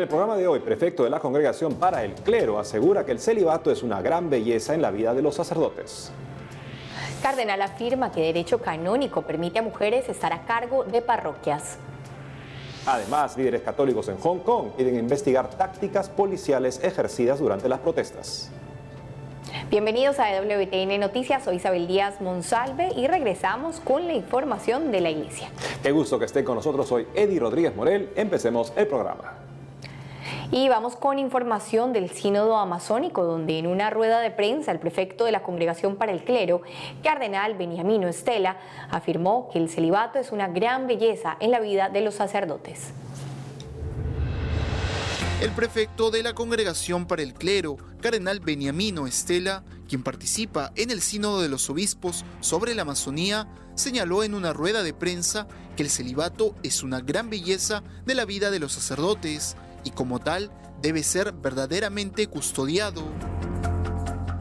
el programa de hoy, prefecto de la Congregación para el Clero asegura que el celibato es una gran belleza en la vida de los sacerdotes. Cardenal afirma que derecho canónico permite a mujeres estar a cargo de parroquias. Además, líderes católicos en Hong Kong piden investigar tácticas policiales ejercidas durante las protestas. Bienvenidos a WTN Noticias, soy Isabel Díaz Monsalve y regresamos con la información de la Iglesia. Qué gusto que estén con nosotros hoy, Eddie Rodríguez Morel. Empecemos el programa. Y vamos con información del Sínodo Amazónico, donde en una rueda de prensa el prefecto de la Congregación para el Clero, Cardenal Beniamino Estela, afirmó que el celibato es una gran belleza en la vida de los sacerdotes. El prefecto de la Congregación para el Clero, Cardenal Beniamino Estela, quien participa en el Sínodo de los Obispos sobre la Amazonía, señaló en una rueda de prensa que el celibato es una gran belleza de la vida de los sacerdotes y como tal debe ser verdaderamente custodiado.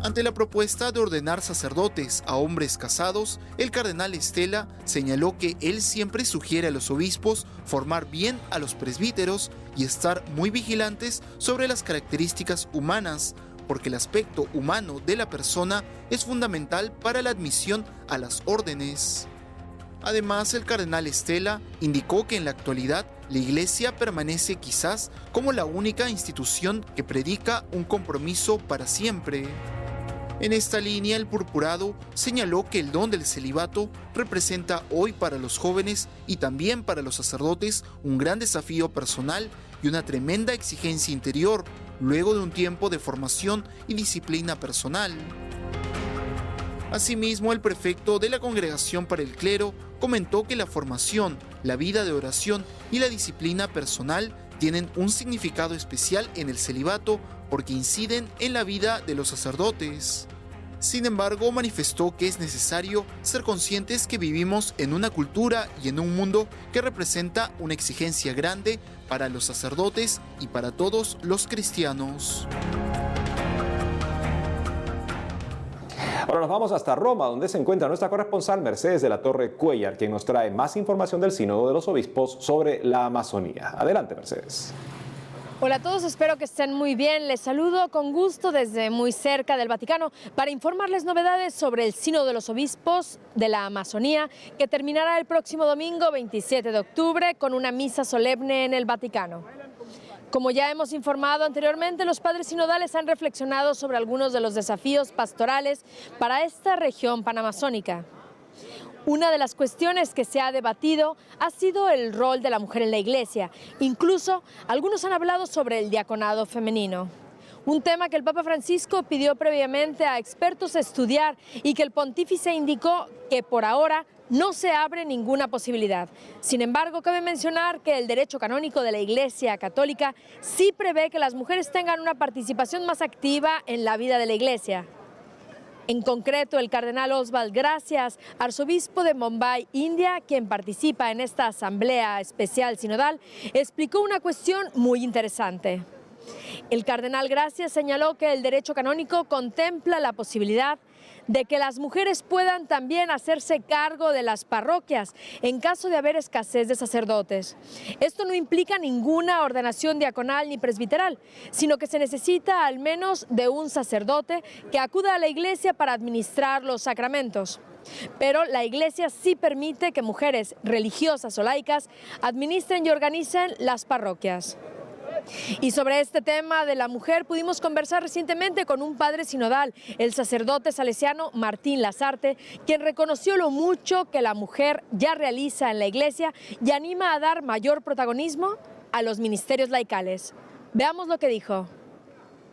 Ante la propuesta de ordenar sacerdotes a hombres casados, el cardenal Estela señaló que él siempre sugiere a los obispos formar bien a los presbíteros y estar muy vigilantes sobre las características humanas, porque el aspecto humano de la persona es fundamental para la admisión a las órdenes. Además, el cardenal Estela indicó que en la actualidad la Iglesia permanece quizás como la única institución que predica un compromiso para siempre. En esta línea, el purpurado señaló que el don del celibato representa hoy para los jóvenes y también para los sacerdotes un gran desafío personal y una tremenda exigencia interior, luego de un tiempo de formación y disciplina personal. Asimismo, el prefecto de la Congregación para el Clero comentó que la formación, la vida de oración y la disciplina personal tienen un significado especial en el celibato porque inciden en la vida de los sacerdotes. Sin embargo, manifestó que es necesario ser conscientes que vivimos en una cultura y en un mundo que representa una exigencia grande para los sacerdotes y para todos los cristianos. Ahora nos vamos hasta Roma, donde se encuentra nuestra corresponsal Mercedes de la Torre Cuellar, quien nos trae más información del Sínodo de los Obispos sobre la Amazonía. Adelante, Mercedes. Hola a todos, espero que estén muy bien. Les saludo con gusto desde muy cerca del Vaticano para informarles novedades sobre el Sínodo de los Obispos de la Amazonía, que terminará el próximo domingo 27 de octubre con una misa solemne en el Vaticano. Como ya hemos informado anteriormente, los padres sinodales han reflexionado sobre algunos de los desafíos pastorales para esta región panamazónica. Una de las cuestiones que se ha debatido ha sido el rol de la mujer en la Iglesia. Incluso algunos han hablado sobre el diaconado femenino. Un tema que el Papa Francisco pidió previamente a expertos estudiar y que el pontífice indicó que por ahora no se abre ninguna posibilidad. Sin embargo, cabe mencionar que el derecho canónico de la Iglesia Católica sí prevé que las mujeres tengan una participación más activa en la vida de la Iglesia. En concreto, el cardenal Oswald Gracias, arzobispo de Mumbai, India, quien participa en esta asamblea especial sinodal, explicó una cuestión muy interesante. El cardenal Gracias señaló que el derecho canónico contempla la posibilidad de que las mujeres puedan también hacerse cargo de las parroquias en caso de haber escasez de sacerdotes. Esto no implica ninguna ordenación diaconal ni presbiteral, sino que se necesita al menos de un sacerdote que acuda a la iglesia para administrar los sacramentos. Pero la Iglesia sí permite que mujeres religiosas o laicas administren y organicen las parroquias. Y sobre este tema de la mujer pudimos conversar recientemente con un padre sinodal, el sacerdote salesiano Martín Lazarte, quien reconoció lo mucho que la mujer ya realiza en la Iglesia y anima a dar mayor protagonismo a los ministerios laicales. Veamos lo que dijo.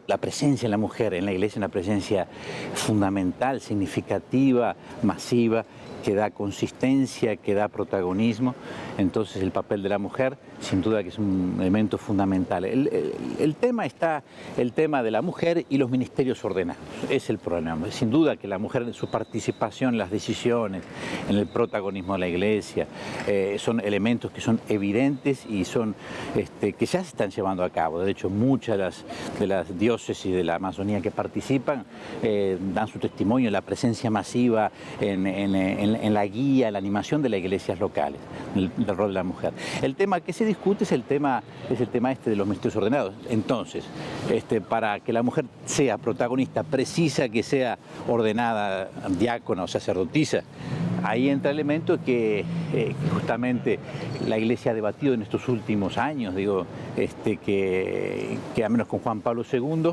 La presencia de la mujer en la Iglesia es una presencia fundamental, significativa, masiva, que da consistencia, que da protagonismo. Entonces el papel de la mujer sin duda que es un elemento fundamental. El tema de la mujer y los ministerios ordenados, es el problema. Sin duda que la mujer en su participación en las decisiones, en el protagonismo de la Iglesia, son elementos que son evidentes y son que ya se están llevando a cabo. De hecho, muchas de las diócesis diócesis de la Amazonía que participan dan su testimonio de la presencia masiva en la guía, en la animación de las iglesias locales, del rol de la mujer. El tema que se discute es el tema de los ministerios ordenados. Entonces, para que la mujer sea protagonista, precisa que sea ordenada diácona o sacerdotisa. Ahí entra el elemento que justamente la Iglesia ha debatido en estos últimos años, que al menos con Juan Pablo II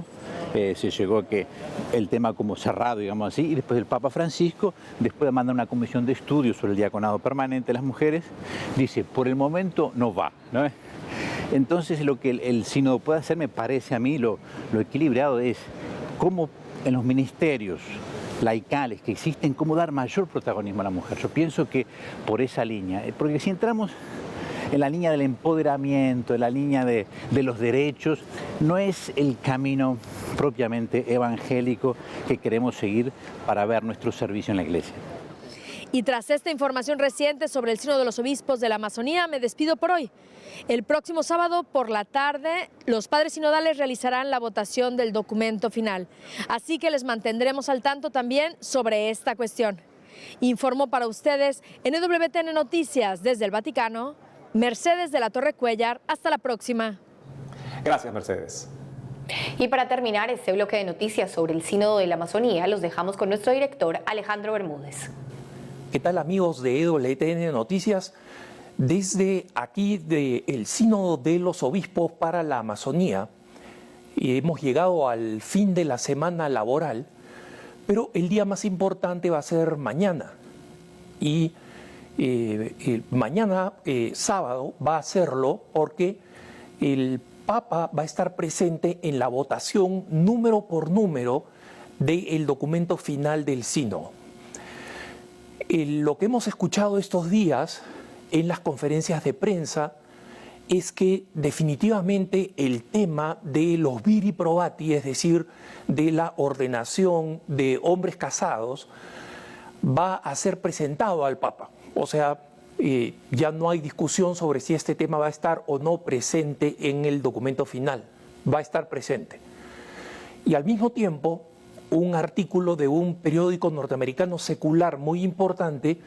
se llegó a que el tema como cerrado, digamos así, y después el Papa Francisco, después de mandar una comisión de estudios sobre el diaconado permanente de las mujeres, dice, por el momento no va, ¿no? Entonces lo que el sínodo puede hacer, me parece a mí, lo equilibrado es cómo en los ministerios laicales que existen, cómo dar mayor protagonismo a la mujer. Yo pienso que por esa línea, porque si entramos en la línea del empoderamiento, en la línea de los derechos, no es el camino propiamente evangélico que queremos seguir para ver nuestro servicio en la Iglesia. Y tras esta información reciente sobre el Sínodo de los Obispos de la Amazonía, me despido por hoy. El próximo sábado por la tarde, los padres sinodales realizarán la votación del documento final. Así que les mantendremos al tanto también sobre esta cuestión. Informó para ustedes en EWTN Noticias desde el Vaticano, Mercedes de la Torre Cuéllar. Hasta la próxima. Gracias, Mercedes. Y para terminar este bloque de noticias sobre el Sínodo de la Amazonía, los dejamos con nuestro director Alejandro Bermúdez. ¿Qué tal, amigos de EWTN Noticias? Desde aquí del Sínodo de los Obispos para la Amazonía, hemos llegado al fin de la semana laboral, pero el día más importante va a ser mañana. Y mañana, sábado, va a serlo porque el Papa va a estar presente en la votación número por número del documento final del Sínodo. Lo que hemos escuchado estos días en las conferencias de prensa es que definitivamente el tema de los viri probati, es decir, de la ordenación de hombres casados, va a ser presentado al Papa. O sea, ya no hay discusión sobre si este tema va a estar o no presente en el documento final. Va a estar presente. Y al mismo tiempo, un artículo de un periódico norteamericano secular muy importante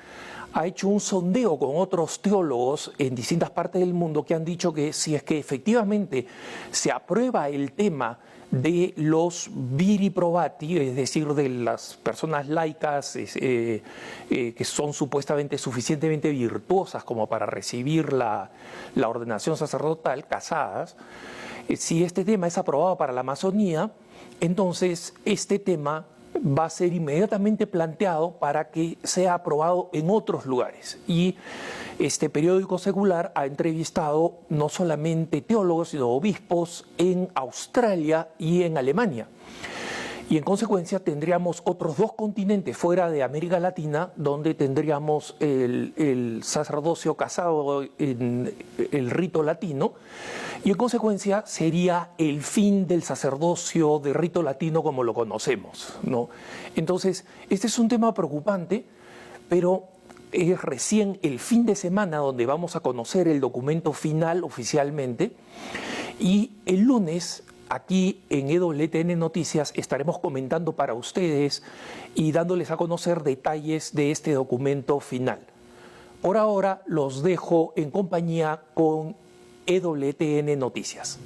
ha hecho un sondeo con otros teólogos en distintas partes del mundo que han dicho que si es que efectivamente se aprueba el tema de los viri probati, es decir, de las personas laicas que son supuestamente suficientemente virtuosas como para recibir la ordenación sacerdotal, casadas, si este tema es aprobado para la Amazonía, entonces este tema va a ser inmediatamente planteado para que sea aprobado en otros lugares. Y este periódico secular ha entrevistado no solamente teólogos, sino obispos en Australia y en Alemania. Y en consecuencia tendríamos otros dos continentes fuera de América Latina donde tendríamos el sacerdocio casado en el rito latino, y en consecuencia sería el fin del sacerdocio de rito latino como lo conocemos, ¿no? Entonces, este es un tema preocupante, pero es recién el fin de semana donde vamos a conocer el documento final oficialmente, y el lunes aquí en EWTN Noticias estaremos comentando para ustedes y dándoles a conocer detalles de este documento final. Por ahora los dejo en compañía con EWTN Noticias.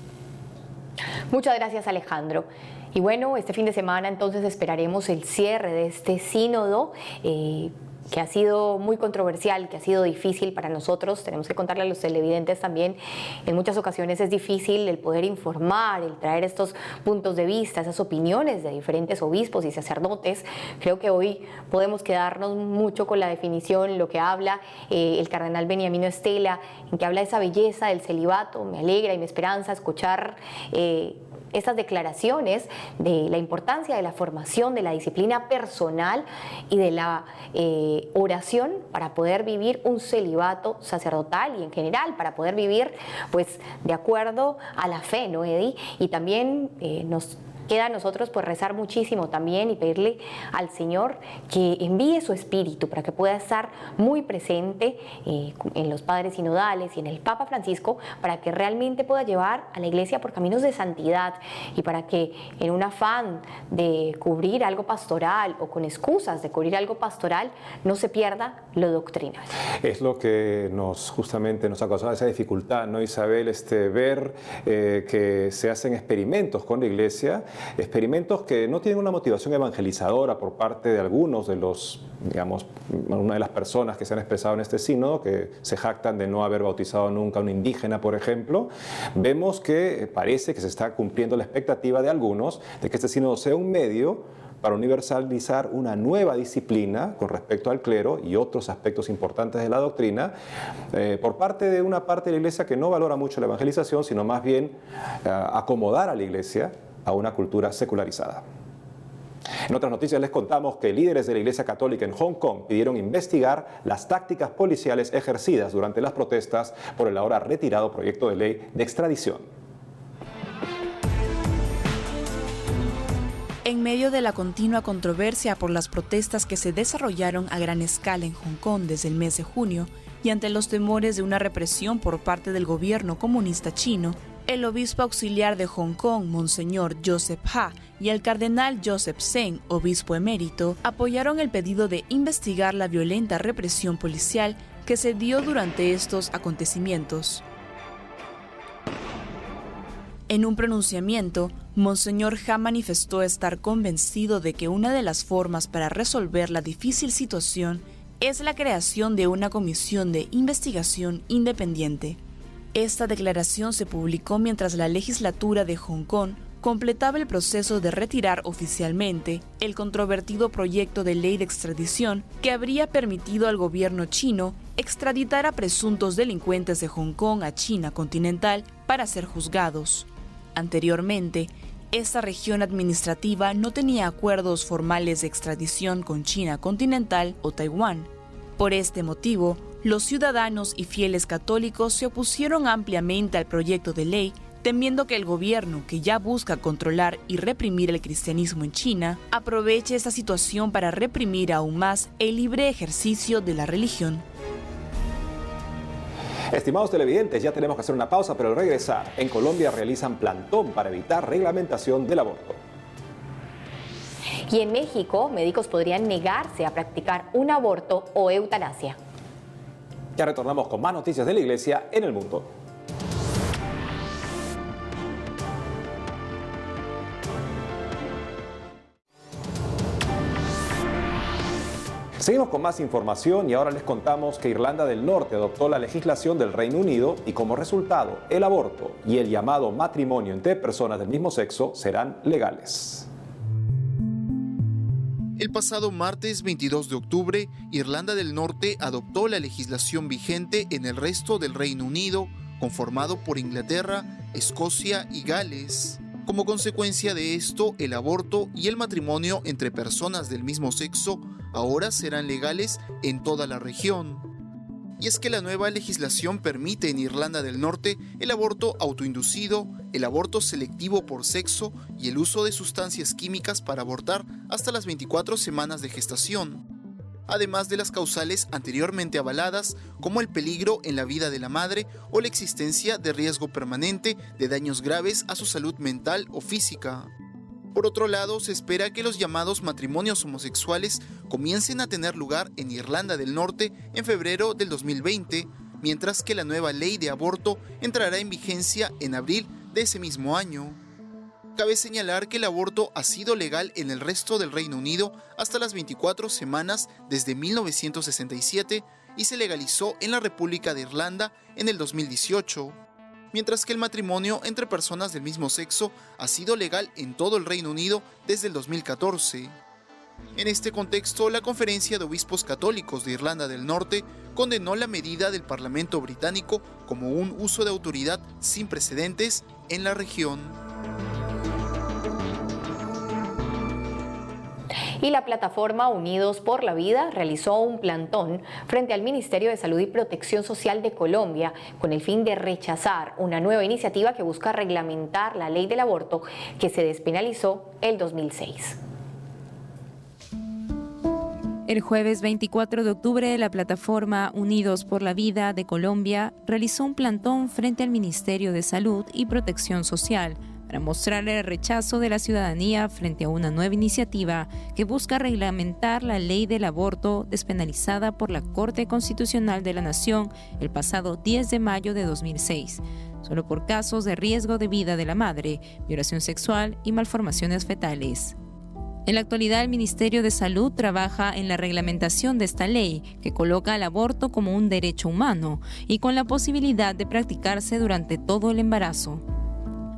Muchas gracias, Alejandro. Y bueno, este fin de semana entonces esperaremos el cierre de este sínodo que ha sido muy controversial, que ha sido difícil para nosotros. Tenemos que contarle a los televidentes también, en muchas ocasiones es difícil el poder informar, el traer estos puntos de vista, esas opiniones de diferentes obispos y sacerdotes. Creo que hoy podemos quedarnos mucho con la definición, lo que habla el cardenal Beniamino Estela, en que habla de esa belleza del celibato. Me alegra y me esperanza escuchar estas declaraciones de la importancia de la formación, de la disciplina personal y de la oración para poder vivir un celibato sacerdotal y en general para poder vivir pues de acuerdo a la fe, ¿no, Eddie? Y también nos Queda a nosotros pues rezar muchísimo también y pedirle al Señor que envíe su espíritu para que pueda estar muy presente en los padres sinodales y en el Papa Francisco, para que realmente pueda llevar a la Iglesia por caminos de santidad y para que en un afán de cubrir algo pastoral o con excusas de cubrir algo pastoral no se pierda lo doctrinal. Es lo que justamente nos ha causado esa dificultad, ¿no, Isabel? Ver que se hacen experimentos con la Iglesia, experimentos que no tienen una motivación evangelizadora por parte de algunos de los, digamos, una de las personas que se han expresado en este sínodo, que se jactan de no haber bautizado nunca a un indígena, por ejemplo. Vemos que parece que se está cumpliendo la expectativa de algunos de que este sínodo sea un medio para universalizar una nueva disciplina con respecto al clero y otros aspectos importantes de la doctrina, por parte de una parte de la Iglesia que no valora mucho la evangelización, sino más bien acomodar a la Iglesia a una cultura secularizada. En otras noticias les contamos que líderes de la Iglesia Católica en Hong Kong pidieron investigar las tácticas policiales ejercidas durante las protestas por el ahora retirado proyecto de ley de extradición. En medio de la continua controversia por las protestas que se desarrollaron a gran escala en Hong Kong desde el mes de junio y ante los temores de una represión por parte del gobierno comunista chino, el obispo auxiliar de Hong Kong, Monseñor Joseph Ha, y el cardenal Joseph Tseng, obispo emérito, apoyaron el pedido de investigar la violenta represión policial que se dio durante estos acontecimientos. En un pronunciamiento, Monseñor Ha manifestó estar convencido de que una de las formas para resolver la difícil situación es la creación de una comisión de investigación independiente. Esta declaración se publicó mientras la legislatura de Hong Kong completaba el proceso de retirar oficialmente el controvertido proyecto de ley de extradición que habría permitido al gobierno chino extraditar a presuntos delincuentes de Hong Kong a China continental para ser juzgados. Anteriormente, esta región administrativa no tenía acuerdos formales de extradición con China continental o Taiwán. Por este motivo, los ciudadanos y fieles católicos se opusieron ampliamente al proyecto de ley, temiendo que el gobierno, que ya busca controlar y reprimir el cristianismo en China, aproveche esta situación para reprimir aún más el libre ejercicio de la religión. Estimados televidentes, ya tenemos que hacer una pausa, pero al regresar, en Colombia realizan plantón para evitar reglamentación del aborto. Y en México, médicos podrían negarse a practicar un aborto o eutanasia. Ya retornamos con más noticias de la Iglesia en el mundo. Seguimos con más información y ahora les contamos que Irlanda del Norte adoptó la legislación del Reino Unido y como resultado el aborto y el llamado matrimonio entre personas del mismo sexo serán legales. El pasado martes 22 de octubre, Irlanda del Norte adoptó la legislación vigente en el resto del Reino Unido, conformado por Inglaterra, Escocia y Gales. Como consecuencia de esto, el aborto y el matrimonio entre personas del mismo sexo ahora serán legales en toda la región. Y es que la nueva legislación permite en Irlanda del Norte el aborto autoinducido, el aborto selectivo por sexo y el uso de sustancias químicas para abortar hasta las 24 semanas de gestación, además de las causales anteriormente avaladas como el peligro en la vida de la madre o la existencia de riesgo permanente de daños graves a su salud mental o física. Por otro lado, se espera que los llamados matrimonios homosexuales comiencen a tener lugar en Irlanda del Norte en febrero del 2020, mientras que la nueva ley de aborto entrará en vigencia en abril de ese mismo año. Cabe señalar que el aborto ha sido legal en el resto del Reino Unido hasta las 24 semanas desde 1967 y se legalizó en la República de Irlanda en el 2018. Mientras que el matrimonio entre personas del mismo sexo ha sido legal en todo el Reino Unido desde el 2014. En este contexto, la Conferencia de Obispos Católicos de Irlanda del Norte condenó la medida del Parlamento británico como un uso de autoridad sin precedentes en la región. Y la plataforma Unidos por la Vida realizó un plantón frente al Ministerio de Salud y Protección Social de Colombia con el fin de rechazar una nueva iniciativa que busca reglamentar la ley del aborto que se despenalizó el 2006. El jueves 24 de octubre, la plataforma Unidos por la Vida de Colombia realizó un plantón frente al Ministerio de Salud y Protección Social para mostrar el rechazo de la ciudadanía frente a una nueva iniciativa que busca reglamentar la ley del aborto despenalizada por la Corte Constitucional de la Nación el pasado 10 de mayo de 2006, solo por casos de riesgo de vida de la madre, violación sexual y malformaciones fetales. En la actualidad, el Ministerio de Salud trabaja en la reglamentación de esta ley, que coloca el aborto como un derecho humano y con la posibilidad de practicarse durante todo el embarazo.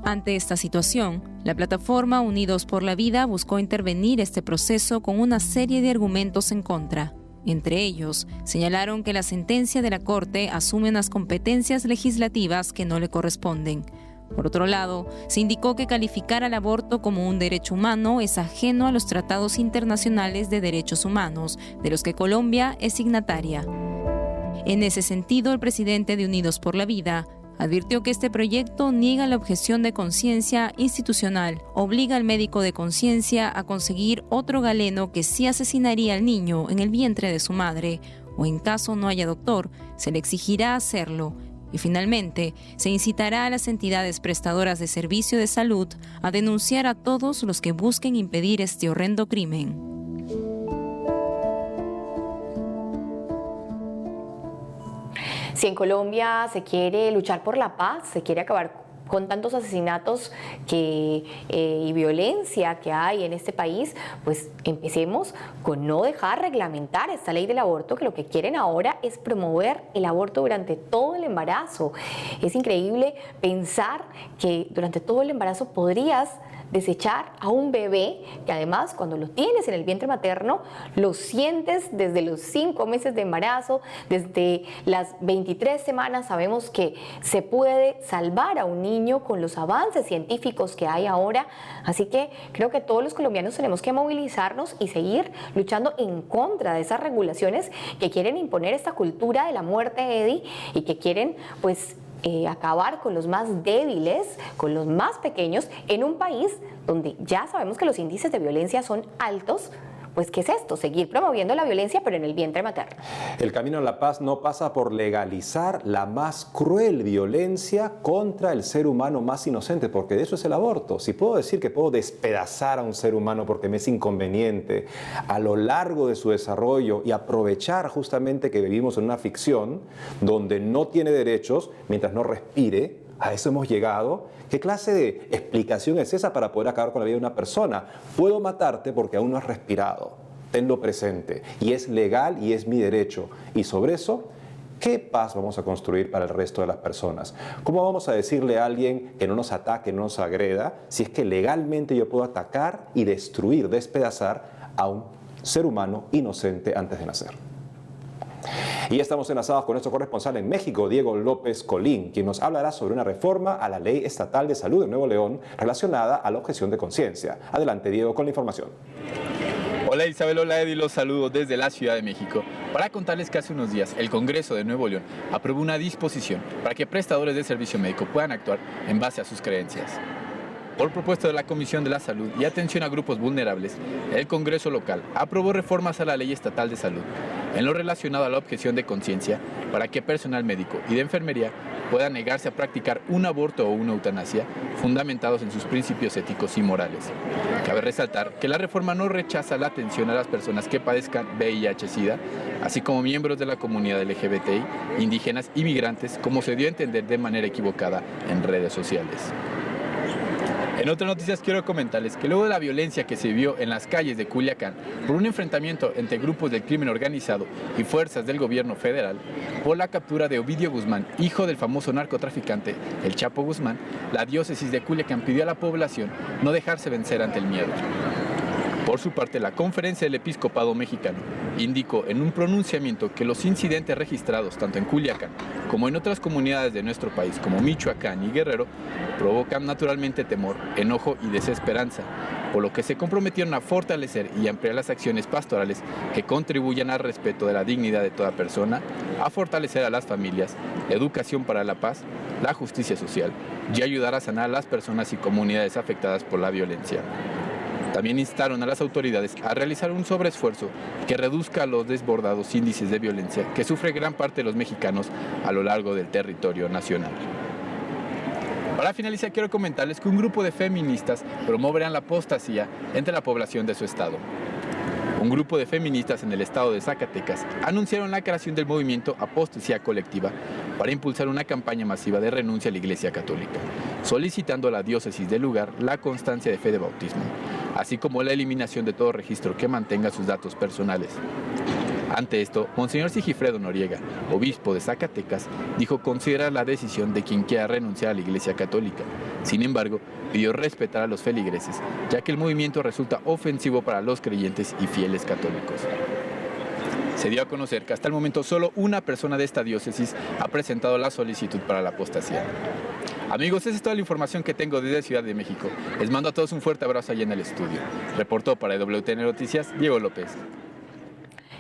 Ante esta situación, la plataforma Unidos por la Vida buscó intervenir este proceso con una serie de argumentos en contra. Entre ellos, señalaron que la sentencia de la Corte asume unas competencias legislativas que no le corresponden. Por otro lado, se indicó que calificar al aborto como un derecho humano es ajeno a los tratados internacionales de derechos humanos, de los que Colombia es signataria. En ese sentido, el presidente de Unidos por la Vida advirtió que este proyecto niega la objeción de conciencia institucional, obliga al médico de conciencia a conseguir otro galeno que sí asesinaría al niño en el vientre de su madre, o en caso no haya doctor, se le exigirá hacerlo. Y finalmente, se incitará a las entidades prestadoras de servicio de salud a denunciar a todos los que busquen impedir este horrendo crimen. Si en Colombia se quiere luchar por la paz, se quiere acabar con tantos asesinatos y violencia que hay en este país, pues empecemos con no dejar reglamentar esta ley del aborto, que lo que quieren ahora es promover el aborto durante todo el embarazo. Es increíble pensar que durante todo el embarazo podrías desechar a un bebé que además cuando lo tienes en el vientre materno lo sientes desde los 5 meses de embarazo, desde las 23 semanas. Sabemos que se puede salvar a un niño con los avances científicos que hay ahora, así que creo que todos los colombianos tenemos que movilizarnos y seguir luchando en contra de esas regulaciones que quieren imponer esta cultura de la muerte, Eddie, y que quieren pues acabar con los más débiles, con los más pequeños, en un país donde ya sabemos que los índices de violencia son altos. Pues, ¿qué es esto? Seguir promoviendo la violencia, pero en el vientre materno. El camino a la paz no pasa por legalizar la más cruel violencia contra el ser humano más inocente, porque de eso es el aborto. Si puedo decir que puedo despedazar a un ser humano porque me es inconveniente a lo largo de su desarrollo y aprovechar justamente que vivimos en una ficción donde no tiene derechos mientras no respire, a eso hemos llegado. ¿Qué clase de explicación es esa para poder acabar con la vida de una persona? Puedo matarte porque aún no has respirado. Tenlo presente. Y es legal y es mi derecho. Y sobre eso, ¿qué paz vamos a construir para el resto de las personas? ¿Cómo vamos a decirle a alguien que no nos ataque, no nos agreda, si es que legalmente yo puedo atacar y destruir, despedazar a un ser humano inocente antes de nacer? Y ya estamos enlazados con nuestro corresponsal en México, Diego López Colín, quien nos hablará sobre una reforma a la Ley Estatal de Salud de Nuevo León relacionada a la objeción de conciencia. Adelante, Diego, con la información. Hola Isabel, hola Eddie, los saludo desde la Ciudad de México para contarles que hace unos días el Congreso de Nuevo León aprobó una disposición para que prestadores de servicio médico puedan actuar en base a sus creencias. Por propuesta de la Comisión de la Salud y Atención a Grupos Vulnerables, el Congreso local aprobó reformas a la Ley Estatal de Salud en lo relacionado a la objeción de conciencia para que personal médico y de enfermería pueda negarse a practicar un aborto o una eutanasia fundamentados en sus principios éticos y morales. Cabe resaltar que la reforma no rechaza la atención a las personas que padezcan VIH-Sida, así como miembros de la comunidad LGBTI, indígenas y migrantes, como se dio a entender de manera equivocada en redes sociales. En otras noticias quiero comentarles que luego de la violencia que se vivió en las calles de Culiacán por un enfrentamiento entre grupos del crimen organizado y fuerzas del gobierno federal, por la captura de Ovidio Guzmán, hijo del famoso narcotraficante El Chapo Guzmán, la diócesis de Culiacán pidió a la población no dejarse vencer ante el miedo. Por su parte, la Conferencia del Episcopado Mexicano indicó en un pronunciamiento que los incidentes registrados tanto en Culiacán como en otras comunidades de nuestro país, como Michoacán y Guerrero, provocan naturalmente temor, enojo y desesperanza, por lo que se comprometieron a fortalecer y ampliar las acciones pastorales que contribuyan al respeto de la dignidad de toda persona, a fortalecer a las familias, educación para la paz, la justicia social y ayudar a sanar a las personas y comunidades afectadas por la violencia. También instaron a las autoridades a realizar un sobreesfuerzo que reduzca los desbordados índices de violencia que sufre gran parte de los mexicanos a lo largo del territorio nacional. Para finalizar, quiero comentarles que un grupo de feministas promoverán la apostasía entre la población de su estado. Un grupo de feministas en el estado de Zacatecas anunciaron la creación del movimiento Apostasía Colectiva para impulsar una campaña masiva de renuncia a la Iglesia Católica, solicitando a la diócesis del lugar la constancia de fe de bautismo, así como la eliminación de todo registro que mantenga sus datos personales. Ante esto, Monseñor Sigifredo Noriega, obispo de Zacatecas, dijo considerar la decisión de quien quiera renunciar a la Iglesia Católica. Sin embargo, pidió respetar a los feligreses, ya que el movimiento resulta ofensivo para los creyentes y fieles católicos. Se dio a conocer que hasta el momento solo una persona de esta diócesis ha presentado la solicitud para la apostasía. Amigos, esa es toda la información que tengo desde Ciudad de México. Les mando a todos un fuerte abrazo allá en el estudio. Reportó para WTN Noticias, Diego López.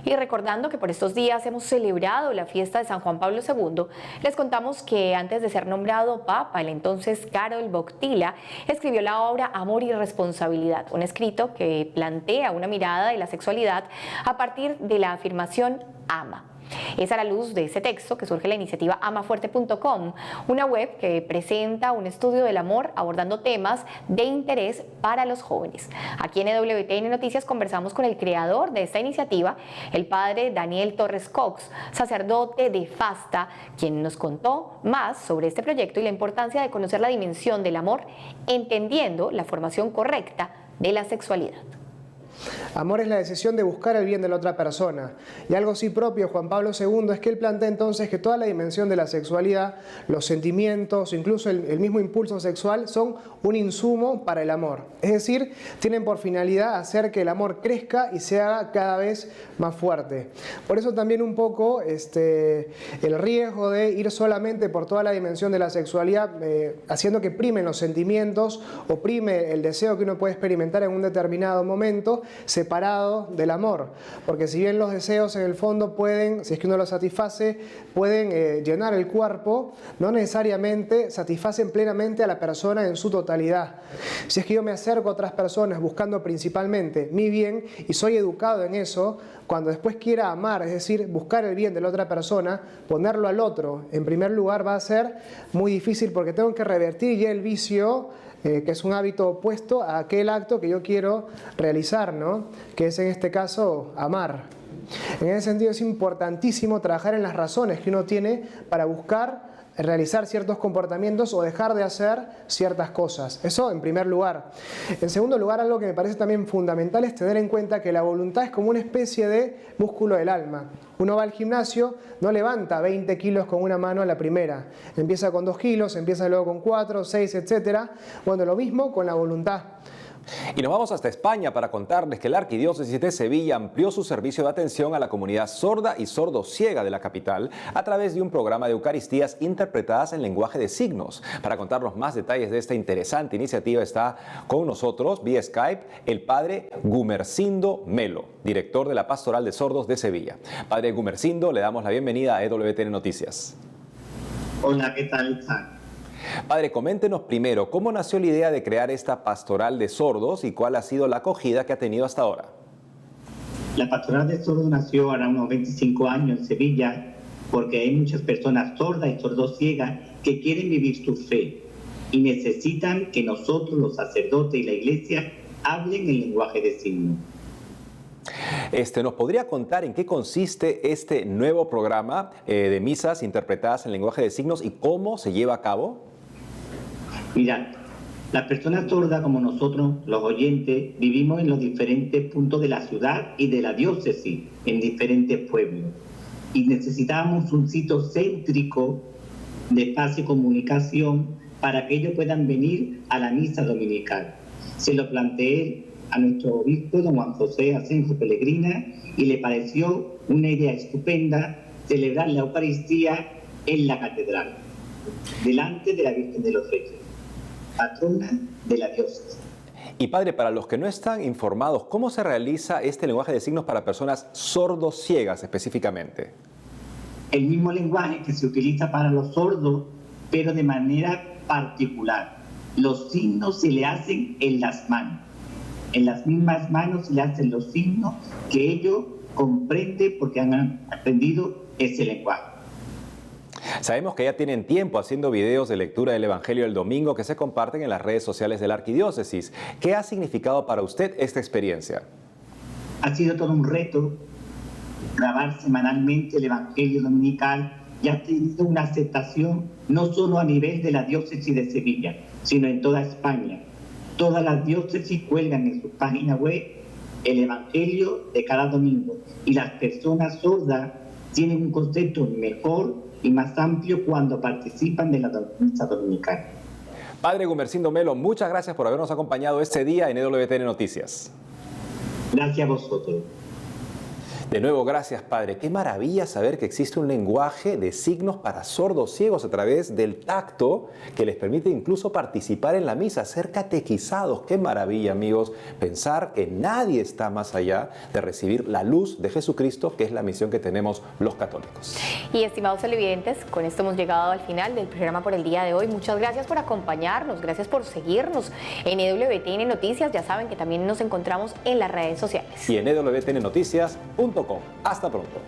Y recordando que por estos días hemos celebrado la fiesta de San Juan Pablo II, les contamos que antes de ser nombrado Papa, el entonces Karol Wojtyła escribió la obra Amor y Responsabilidad, un escrito que plantea una mirada de la sexualidad a partir de la afirmación ama. Es a la luz de ese texto que surge la iniciativa amafuerte.com, una web que presenta un estudio del amor abordando temas de interés para los jóvenes. Aquí en WTN Noticias conversamos con el creador de esta iniciativa, el padre Daniel Torres Cox, sacerdote de Fasta, quien nos contó más sobre este proyecto y la importancia de conocer la dimensión del amor, entendiendo la formación correcta de la sexualidad. Amor es la decisión de buscar el bien de la otra persona. Y algo sí propio Juan Pablo II es que él plantea entonces que toda la dimensión de la sexualidad, los sentimientos, incluso el mismo impulso sexual, son un insumo para el amor. Es decir, tienen por finalidad hacer que el amor crezca y se haga cada vez más fuerte. Por eso también un poco el riesgo de ir solamente por toda la dimensión de la sexualidad, haciendo que primen los sentimientos o prime el deseo que uno puede experimentar en un determinado momento, separado del amor, porque si bien los deseos en el fondo pueden, si es que uno los satisface, pueden llenar el cuerpo, no necesariamente satisfacen plenamente a la persona en su totalidad. Si es que yo me acerco a otras personas buscando principalmente mi bien y soy educado en eso, cuando después quiera amar, es decir, buscar el bien de la otra persona, ponerlo al otro en primer lugar va a ser muy difícil porque tengo que revertir ya el vicio, que es un hábito opuesto a aquel acto que yo quiero realizar, ¿no? Que es en este caso amar. En ese sentido es importantísimo trabajar en las razones que uno tiene para buscar realizar ciertos comportamientos o dejar de hacer ciertas cosas. Eso en primer lugar. En segundo lugar, algo que me parece también fundamental es tener en cuenta que la voluntad es como una especie de músculo del alma. Uno va al gimnasio, no levanta 20 kilos con una mano a la primera. Empieza con 2 kilos, empieza luego con 4, 6, etc. Bueno, lo mismo con la voluntad. Y nos vamos hasta España para contarles que la Arquidiócesis de Sevilla amplió su servicio de atención a la comunidad sorda y sordociega de la capital a través de un programa de Eucaristías interpretadas en lenguaje de signos. Para contarnos más detalles de esta interesante iniciativa está con nosotros vía Skype el padre Gumersindo Melo, director de la Pastoral de Sordos de Sevilla. Padre Gumersindo, le damos la bienvenida a EWTN Noticias. Hola, ¿qué tal? Padre, coméntenos primero, ¿cómo nació la idea de crear esta pastoral de sordos y cuál ha sido la acogida que ha tenido hasta ahora? La pastoral de sordos nació ahora unos 25 años en Sevilla porque hay muchas personas sordas y sordociegas que quieren vivir su fe y necesitan que nosotros, los sacerdotes y la iglesia, hablen el lenguaje de signos. ¿Nos podría contar en qué consiste este nuevo programa de misas interpretadas en lenguaje de signos y cómo se lleva a cabo? Mira, las personas sordas como nosotros, los oyentes, vivimos en los diferentes puntos de la ciudad y de la diócesis, en diferentes pueblos. Y necesitamos un sitio céntrico de paz y comunicación para que ellos puedan venir a la misa dominical. Se lo planteé a nuestro obispo, don Juan José Asenjo Pellegrina, y le pareció una idea estupenda celebrar la Eucaristía en la catedral, delante de la Virgen de los Reyes, patrona de la diócesis. Y padre, para los que no están informados, ¿cómo se realiza este lenguaje de signos para personas sordociegas específicamente? El mismo lenguaje que se utiliza para los sordos, pero de manera particular. Los signos se le hacen en las manos. En las mismas manos se le hacen los signos que ellos comprenden porque han aprendido ese lenguaje. Sabemos que ya tienen tiempo haciendo videos de lectura del Evangelio del Domingo que se comparten en las redes sociales de la Arquidiócesis. ¿Qué ha significado para usted esta experiencia? Ha sido todo un reto grabar semanalmente el Evangelio Dominical y ha tenido una aceptación no solo a nivel de la diócesis de Sevilla, sino en toda España. Todas las diócesis cuelgan en su página web el Evangelio de cada domingo y las personas sordas tienen un concepto mejor y más amplio cuando participan de la misa dominical. Padre Gumersindo Melo, muchas gracias por habernos acompañado este día en EWTN Noticias. Gracias a vosotros. De nuevo, gracias, Padre. Qué maravilla saber que existe un lenguaje de signos para sordos ciegos a través del tacto que les permite incluso participar en la misa, ser catequizados. Qué maravilla, amigos, pensar que nadie está más allá de recibir la luz de Jesucristo, que es la misión que tenemos los católicos. Y estimados televidentes, con esto hemos llegado al final del programa por el día de hoy. Muchas gracias por acompañarnos, gracias por seguirnos en EWTN Noticias. Ya saben que también nos encontramos en las redes sociales. Y en EWTNNoticias.com. Hasta pronto.